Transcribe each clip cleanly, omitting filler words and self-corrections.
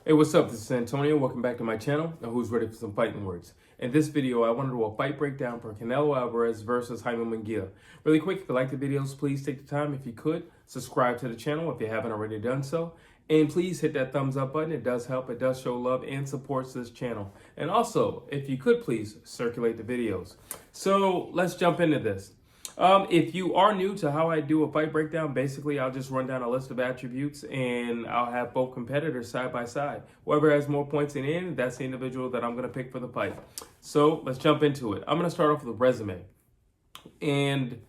Hey, what's up? This is Antonio. Welcome back to my channel. Now, who's ready for some fighting words? In this video, I want to do a fight breakdown for Canelo Alvarez versus Jaime Munguía. Really quick, if you like the videos, please take the time, if you could, subscribe to the channel if you haven't already done so. And please hit that thumbs up button. It does help. It does show love and supports this channel. And also, if you could, please circulate the videos. So let's jump into this. If you are new to how I do a fight breakdown, basically I'll just run down a list of attributes and I'll have both competitors side by side. Whoever has more points in the end, that's the individual that I'm going to pick for the fight. So let's jump into it. I'm going to start off with a resume. And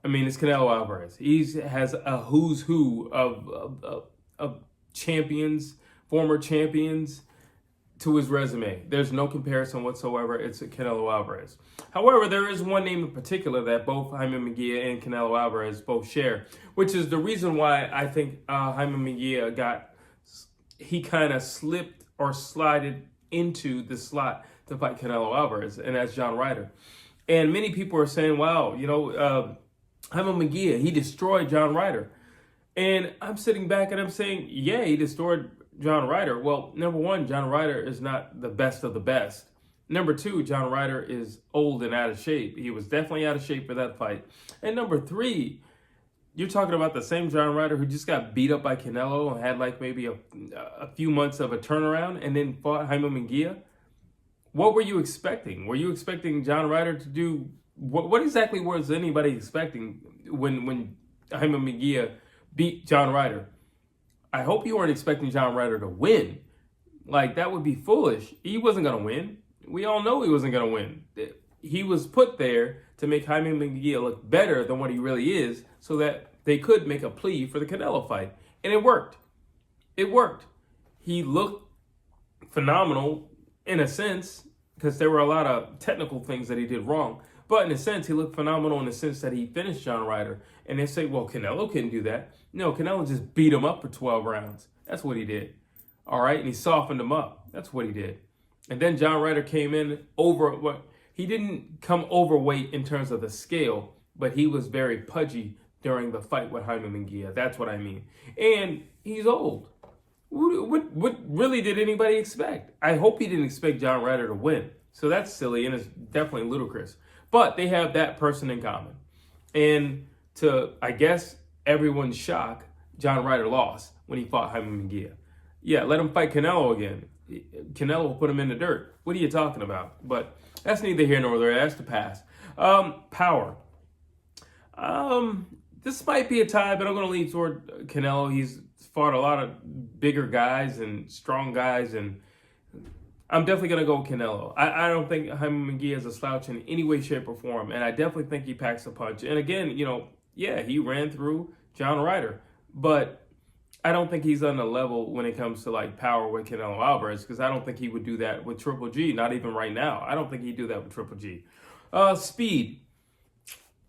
I mean, it's Canelo Alvarez. He has a who's who of champions, former champions, to his resume. There's no comparison whatsoever. It's Canelo Alvarez. However, there is one name in particular that both Jaime Mungia and Canelo Alvarez both share, which is the reason why I think Jaime Mungia he kind of slipped or slided into the slot to fight Canelo Alvarez, and that's John Ryder. And many people are saying, wow, you know, Jaime Mungia, he destroyed John Ryder. And I'm sitting back and I'm saying, yeah, he destroyed John Ryder. Well, number one, John Ryder is not the best of the best. Number two, John Ryder is old and out of shape. He was definitely out of shape for that fight. And number three, you're talking about the same John Ryder who just got beat up by Canelo and had like maybe a few months of a turnaround and then fought Jaime Munguia. What were you expecting? Were you expecting John Ryder to do, what exactly was anybody expecting when Jaime Munguia beat John Ryder? I hope you weren't expecting John Ryder to win. Like, that would be foolish. He wasn't going to win. We all know he wasn't going to win. He was put there to make Jaime Munguia look better than what he really is so that they could make a plea for the Canelo fight. And it worked. It worked. He looked phenomenal in a sense because there were a lot of technical things that he did wrong. But in a sense, he looked phenomenal in the sense that he finished John Ryder. And they say, well, Canelo couldn't do that. No, Canelo just beat him up for 12 rounds. That's what he did. All right, and he softened him up. That's what he did. And then John Ryder came in he didn't come overweight in terms of the scale, but he was very pudgy during the fight with Jaime Munguia. That's what I mean. And he's old. What really did anybody expect? I hope he didn't expect John Ryder to win. So that's silly and it's definitely ludicrous. But they have that person in common. And to, I guess, everyone's shock, John Ryder lost when he fought Jaime Munguia. Yeah, let him fight Canelo again. Canelo will put him in the dirt. What are you talking about? But that's neither here nor there. That's the past. Power. This might be a tie, but I'm going to lean toward Canelo. He's fought a lot of bigger guys and strong guys, and I'm definitely going to go with Canelo. I don't think Jaime Munguia is a slouch in any way, shape, or form, and I definitely think he packs a punch. And again, you know, yeah, he ran through John Ryder, but I don't think he's on the level when it comes to like power with Canelo Alvarez, because I don't think he would do that with Triple G, not even right now. I don't think he'd do that with Triple G. Speed.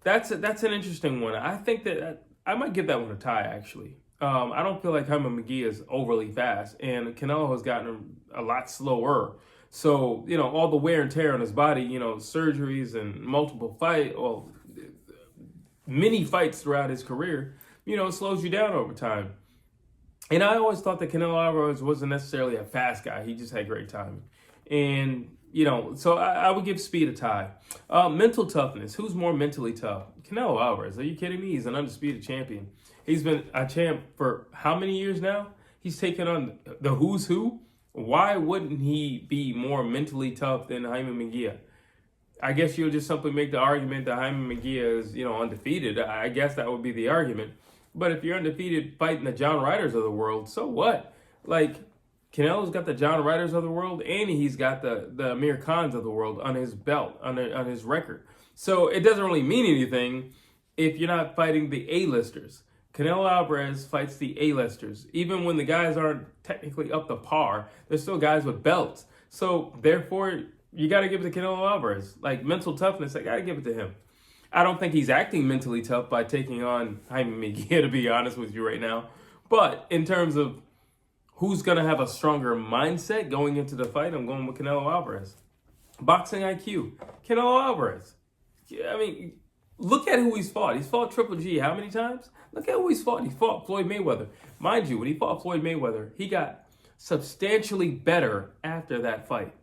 That's an interesting one. I think that I might give that one a tie, actually. I don't feel like Jaime Munguia is overly fast, and Canelo has gotten a lot slower. So, you know, all the wear and tear on his body, you know, surgeries and multiple many fights throughout his career, you know, slows you down over time. And I always thought that Canelo Alvarez wasn't necessarily a fast guy. He just had great timing. And, you know, so I would give speed a tie. Mental toughness. Who's more mentally tough? Canelo Alvarez. Are you kidding me? He's an undisputed champion. He's been a champ for how many years now? He's taken on the who's who. Why wouldn't he be more mentally tough than Jaime Munguia? I guess you'll just simply make the argument that Jaime Munguia is, you know, undefeated. I guess that would be the argument. But if you're undefeated fighting the John Ryders of the world, so what? Like, Canelo's got the John Ryders of the world, and he's got the Amir Khans of the world on his belt, on his record. So it doesn't really mean anything if you're not fighting the A-listers. Canelo Alvarez fights the A-listers. Even when the guys aren't technically up to par, they're still guys with belts. So therefore, you got to give it to Canelo Alvarez. Like, mental toughness, I got to give it to him. I don't think he's acting mentally tough by taking on Jaime Munguia, to be honest with you right now. But in terms of who's going to have a stronger mindset going into the fight, I'm going with Canelo Alvarez. Boxing IQ, Canelo Alvarez. I mean, look at who he's fought. He's fought Triple G how many times? Look at who he's fought. He fought Floyd Mayweather. Mind you, when he fought Floyd Mayweather, he got substantially better after that fight.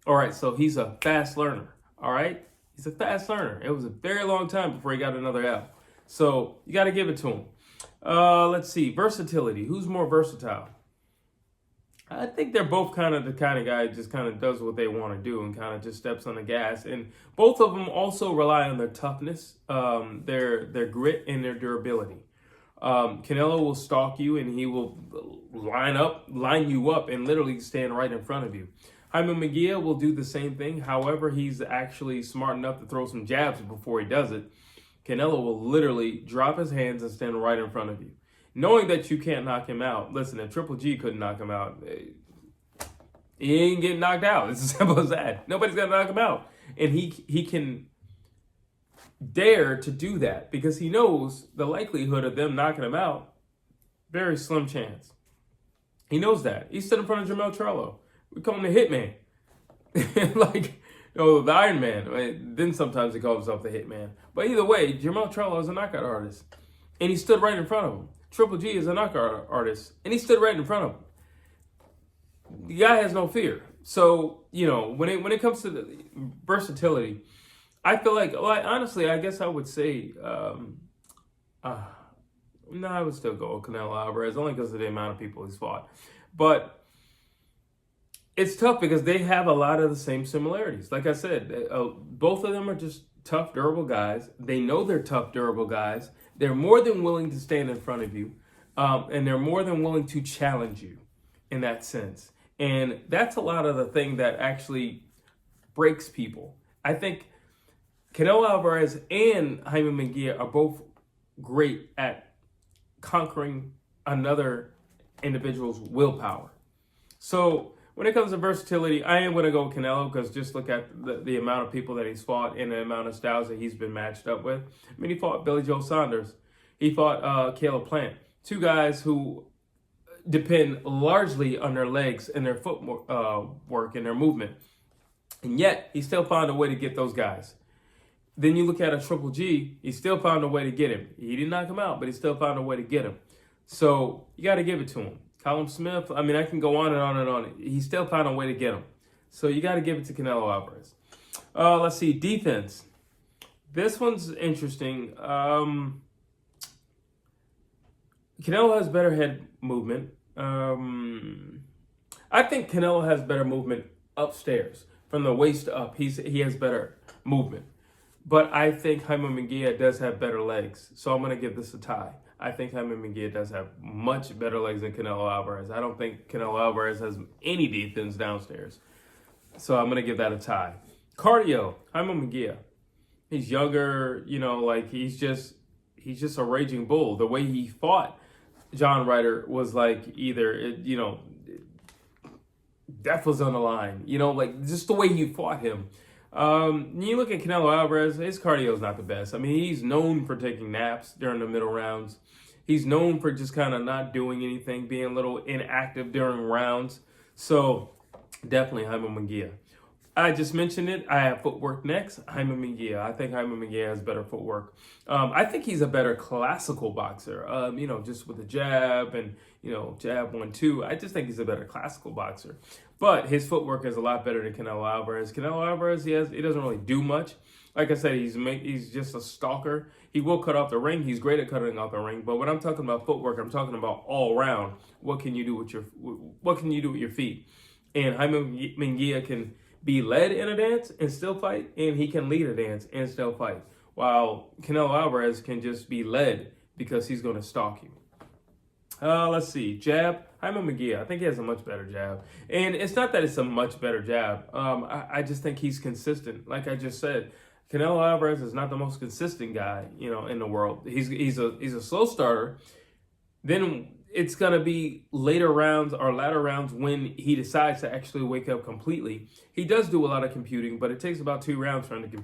All right, so he's a fast learner. All right, he's a fast learner. It was a very long time before he got another L. So you got to give it to him. Let's see, versatility. Who's more versatile? I think they're both kind of the kind of guy who just kind of does what they want to do and kind of just steps on the gas. And both of them also rely on their toughness, their grit, and their durability. Canelo will stalk you and he will line you up and literally stand right in front of you. Jaime Munguía will do the same thing. However, he's actually smart enough to throw some jabs before he does it. Canelo will literally drop his hands and stand right in front of you. Knowing that you can't knock him out. Listen, if Triple G couldn't knock him out, he ain't getting knocked out. It's as simple as that. Nobody's going to knock him out. And he can dare to do that because he knows the likelihood of them knocking him out, very slim chance. He knows that. He stood in front of Jermell Charlo. We call him the Hitman. The Iron Man. Then sometimes he calls himself the Hitman. But either way, Jermell Charlo is a knockout artist. And he stood right in front of him. Triple G is a knockout artist. And he stood right in front of him. The guy has no fear. So, when it comes to the versatility, I feel like, honestly, I guess I would say, I would still go with Canelo Alvarez, only because of the amount of people he's fought. But it's tough because they have a lot of the same similarities. Like I said, both of them are just tough, durable guys. They know they're tough, durable guys. They're more than willing to stand in front of you, and they're more than willing to challenge you in that sense. And that's a lot of the thing that actually breaks people. I think Canelo Alvarez and Jaime Munguía are both great at conquering another individual's willpower. So when it comes to versatility, I am going to go with Canelo because just look at the amount of people that he's fought and the amount of styles that he's been matched up with. I mean, he fought Billy Joe Saunders. He fought Caleb Plant. Two guys who depend largely on their legs and their footwork and their movement. And yet, he still found a way to get those guys. Then you look at a Triple G, he still found a way to get him. He didn't knock him out, but he still found a way to get him. So you got to give it to him. Callum Smith, I mean, I can go on and on and on. He still found a way to get him. So you got to give it to Canelo Alvarez. Let's see, defense. This one's interesting. Canelo has better head movement. I think Canelo has better movement upstairs. From the waist up, he has better movement. But I think Jaime Munguía does have better legs. So I'm going to give this a tie. I think Jaime Munguía does have much better legs than Canelo Alvarez. I don't think Canelo Alvarez has any defense downstairs. So I'm going to give that a tie. Cardio, Jaime Munguía. He's younger, he's just a raging bull. The way he fought John Ryder was like either, death was on the line. Just the way he fought him. You look at Canelo Alvarez, his cardio is not the best. I mean, he's known for taking naps during the middle rounds. He's known for just kind of not doing anything, being a little inactive during rounds. So definitely Jaime Munguía. I just mentioned it. I have footwork next. Jaime Munguía. I think Jaime Munguía has better footwork. I think he's a better classical boxer. Just with the jab and, jab 1-2. I just think he's a better classical boxer. But his footwork is a lot better than Canelo Alvarez. Canelo Alvarez, he doesn't really do much. Like I said, he's just a stalker. He will cut off the ring. He's great at cutting off the ring. But when I'm talking about footwork, I'm talking about all round. What can you do with your feet? And Jaime Munguía can be led in a dance and still fight, and he can lead a dance and still fight. While Canelo Alvarez can just be led because he's going to stalk you. Let's see. Jab. Jaime Munguía. I think he has a much better jab. And it's not that it's a much better jab. I just think he's consistent. Like I just said, Canelo Alvarez is not the most consistent guy, in the world. He's a slow starter. Then it's going to be later rounds or latter rounds when he decides to actually wake up completely. He does do a lot of computing, but it takes about 2 rounds for him to compute.